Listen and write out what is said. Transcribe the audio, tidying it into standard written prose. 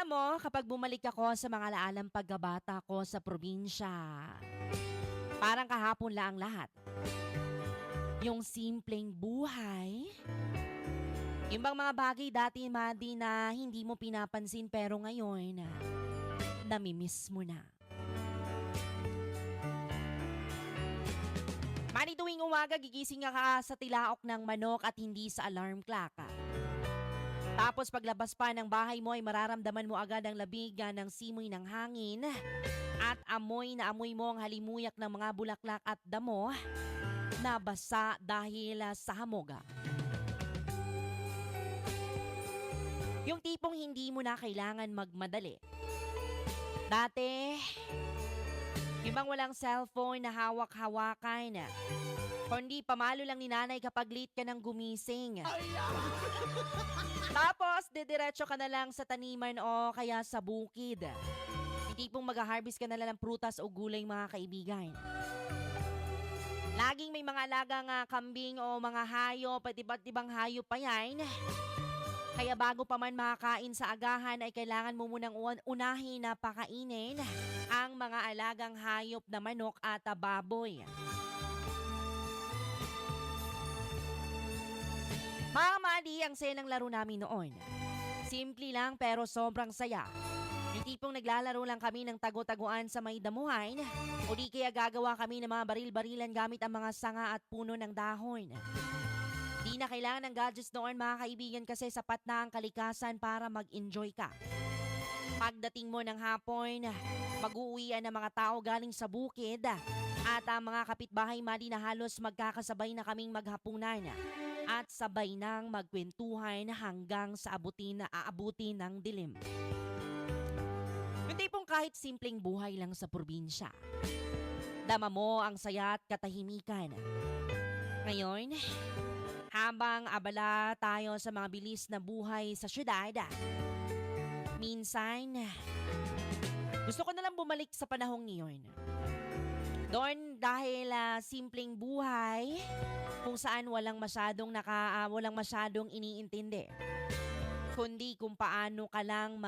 Alam mo, kapag bumalik ako sa mga laalang pagkabata ko sa probinsya, parang kahapon lang ang lahat. Yung simpleng buhay, yung bang mga bagay dati, Madi, na hindi mo pinapansin pero ngayon, namimiss mo na. Madi, tuwing umaga, gigising ka sa tilaok ng manok at hindi sa alarm clock. Tapos paglabas pa ng bahay mo ay mararamdaman mo agad ang labig ng simoy ng hangin at amoy na amoy mo ang halimuyak ng mga bulaklak at damo na basa dahil sa hamog. Yung tipong hindi mo na kailangan magmadali. Dati, yung bang walang cellphone na hawak-hawakan, kundi pamalo lang ni nanay kapag late ka ng gumising. Tapos, didiretso ka na lang sa taniman o kaya sa bukid. Hindi pong mag-harvest ka na lang ng prutas o gulay, mga kaibigan. Laging may mga alagang kambing o mga hayop at iba't ibang hayop pa yan. Kaya bago pa man makakain sa agahan ay kailangan mo munang unahin na pakainin ang mga alagang hayop na manok at baboy. Mga Madi, ang saya ng laro namin noon. Simple lang pero sobrang saya. Yung tipong naglalaro lang kami ng tago-taguan sa may damuhan o di kaya gagawa kami ng mga baril-barilan gamit ang mga sanga at puno ng dahon. Di na kailangan ng gadgets noon, mga kaibigan, kasi sapat na ang kalikasan para mag-enjoy ka. Pagdating mo ng hapon, mag-uuwian ng mga tao galing sa bukid at ang mga kapitbahay, Madi, na halos magkakasabay na kaming maghapunan at sabay nang magkwentuhan hanggang sa aabutin ng dilim. Yung tipong kahit simpleng buhay lang sa probinsya, dama mo ang saya at katahimikan. Ngayon, habang abala tayo sa mga bilis na buhay sa syudad, minsan, gusto ko na lang bumalik sa panahong iyon. Doon dahil simpleng buhay kung saan walang masyadong iniintindi, kundi kung paano ka lang